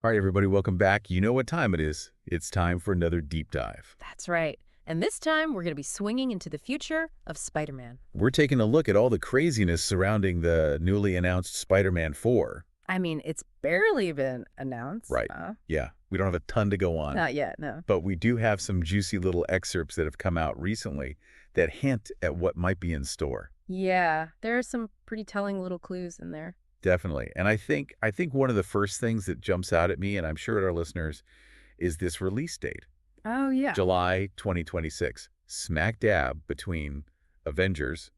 All right, everybody, welcome back. You know what time it is. It's time for another deep dive. That's right. And this time, we're going to be swinging into the future of Spider-Man. We're taking a look at all the craziness surrounding the newly announced Spider-Man 4. I mean, it's barely been announced. Right. Yeah, we don't have a ton to go on. Not yet, no. But we do have some juicy little excerpts that have come out recently that hint at what might be in store. Yeah, there are some pretty telling little clues in there. Definitely. And I think one of the first things that jumps out at me, and I'm sure at our listeners, is this release date. Oh, yeah. July 2026. Smack dab between Avengers,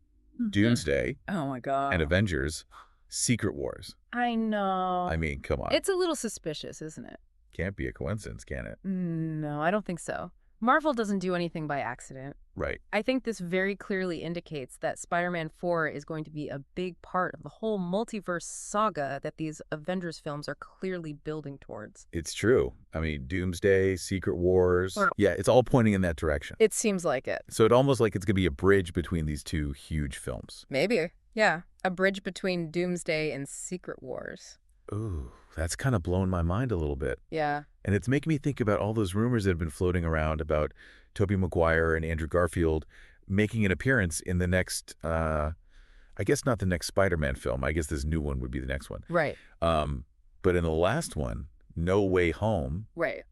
Doomsday, Oh, my God. and Avengers, Secret Wars. I know. I mean, come on. It's a little suspicious, isn't it? Can't be a coincidence, can it? No, I don't think so. Marvel doesn't do anything by accident. Right. I think this very clearly indicates that Spider-Man 4 is going to be a big part of the whole multiverse saga that these Avengers films are clearly building towards. It's true. I mean, Doomsday, Secret Wars. Or- Yeah, it's all pointing in that direction. It seems like it. So it almost like it's going to be a bridge between these two huge films. Maybe. Yeah. A bridge between Doomsday and Secret Wars. Ooh, that's kind of blown my mind a little bit. Yeah. And it's making me think about all those rumors that have been floating around about Tobey Maguire and Andrew Garfield making an appearance in the next, I guess not the next Spider-Man film. I guess this new one would be the next one. Right. But in the last one, No Way Home, Right.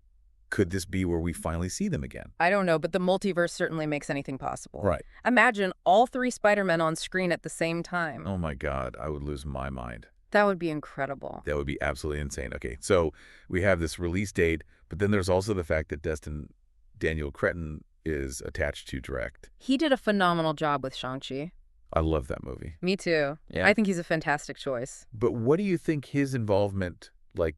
could this be where we finally see them again? I don't know, but the multiverse certainly makes anything possible. Right. Imagine all three Spider-Men on screen at the same time. Oh my God, I would lose my mind. That would be incredible. That would be absolutely insane. Okay, so we have this release date, but then there's also the fact that Daniel Cretton is attached to direct. He did a phenomenal job with Shang-Chi. I love that movie. Me too. Yeah. I think he's a fantastic choice. But what do you think his involvement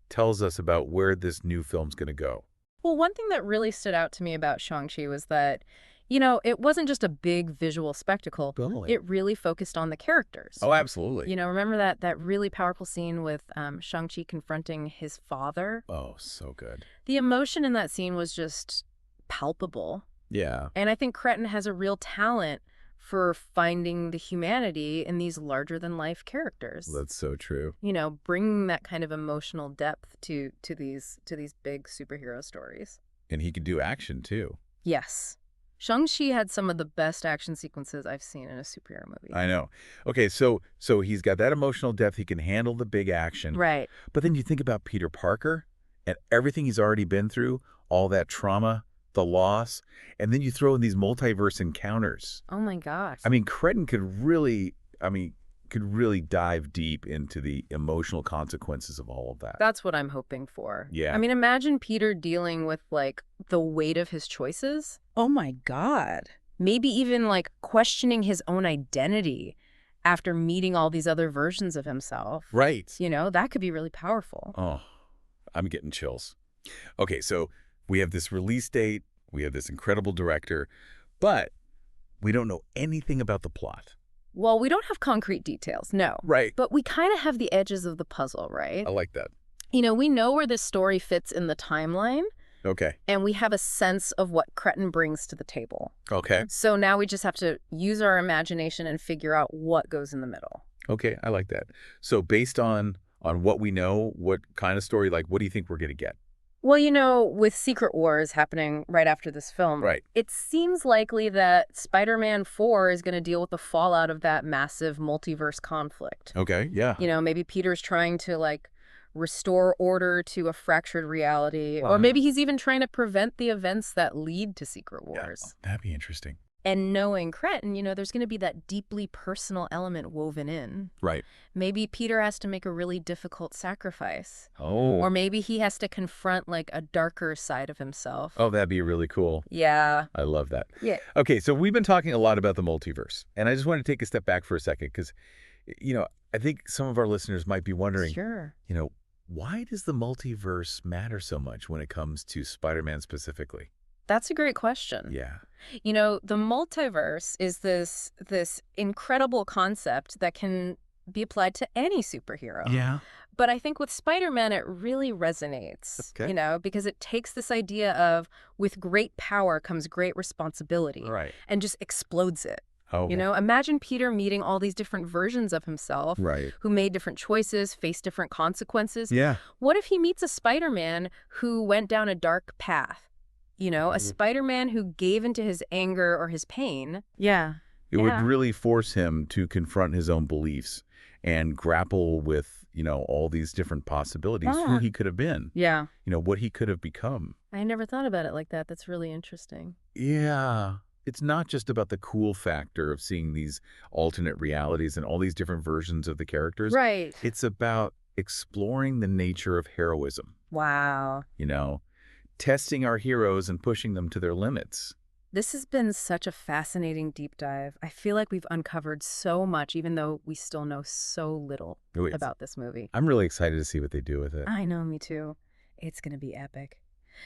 tells us about where this new film's going to go? Well, one thing that really stood out to me about Shang-Chi was that, it wasn't just a big visual spectacle. Totally. It really focused on the characters. Oh, absolutely. Remember that really powerful scene with Shang-Chi confronting his father? Oh, so good. The emotion in that scene was just palpable. Yeah. And I think Cretton has a real talent for finding the humanity in these larger-than-life characters. That's so true. Bringing that kind of emotional depth to these big superhero stories. And he can do action, too. Yes. Shang-Chi had some of the best action sequences I've seen in a superhero movie. I know. Okay, so he's got that emotional depth. He can handle the big action. Right. But then you think about Peter Parker and everything he's already been through, all that trauma, the loss, and then you throw in these multiverse encounters. Oh my gosh. I mean, Cretton could really dive deep into the emotional consequences of all of that. That's what I'm hoping for. Yeah. I mean, imagine Peter dealing with, the weight of his choices. Oh my God. Maybe even, questioning his own identity after meeting all these other versions of himself. Right. That could be really powerful. Oh, I'm getting chills. Okay, so we have this release date, we have this incredible director, but we don't know anything about the plot. Well, we don't have concrete details, no. Right. But we kind of have the edges of the puzzle, right? I like that. We know where this story fits in the timeline, Okay. and we have a sense of what Cretton brings to the table. Okay. So now we just have to use our imagination and figure out what goes in the middle. Okay, I like that. So based on what we know, what kind of story, what do you think we're going to get? Well, with Secret Wars happening right after this film, Right. It seems likely that Spider-Man 4 is going to deal with the fallout of that massive multiverse conflict. Okay, yeah. Maybe Peter's trying to, restore order to a fractured reality, Wow. or maybe he's even trying to prevent the events that lead to Secret Wars. Yeah, that'd be interesting. And knowing Cretton, there's going to be that deeply personal element woven in. Right. Maybe Peter has to make a really difficult sacrifice. Oh. Or maybe he has to confront, a darker side of himself. Oh, that'd be really cool. Yeah. I love that. Yeah. Okay, so we've been talking a lot about the multiverse, and I just want to take a step back for a second because, I think some of our listeners might be wondering, Sure. Why does the multiverse matter so much when it comes to Spider-Man specifically? That's a great question. Yeah. The multiverse is this incredible concept that can be applied to any superhero. Yeah. But I think with Spider-Man, it really resonates, Okay. Because it takes this idea of with great power comes great responsibility Right. and just explodes it. Oh, You know, imagine Peter meeting all these different versions of himself right. who made different choices, faced different consequences. Yeah. What if he meets a Spider-Man who went down a dark path? You know, a Spider-Man who gave into his anger or his pain. Yeah. It would Yeah. really force him to confront his own beliefs and grapple with, all these different possibilities, who Yeah. he could have been, Yeah. what he could have become. I never thought about it like that. That's really interesting. Yeah. It's not just about the cool factor of seeing these alternate realities and all these different versions of the characters. Right. It's about exploring the nature of heroism, Wow. you know, testing our heroes and pushing them to their limits. This has been such a fascinating deep dive. I feel like we've uncovered so much, even though we still know so little about this movie. I'm really excited to see what they do with it. I know, me too. It's going to be epic.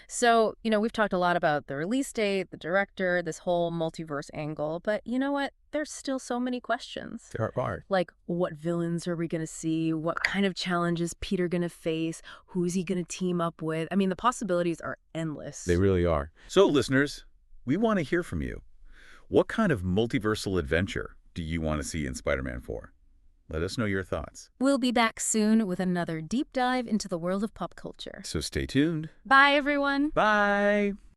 So, we've talked a lot about the release date, the director, this whole multiverse angle, but you know what? There's still so many questions. There are. Like, what villains are we going to see? What kind of challenges Peter going to face? Who's he going to team up with? I mean, the possibilities are endless. They really are. So, listeners, we want to hear from you. What kind of multiversal adventure do you want to see in Spider-Man 4? Let us know your thoughts. We'll be back soon with another deep dive into the world of pop culture. So stay tuned. Bye, everyone. Bye.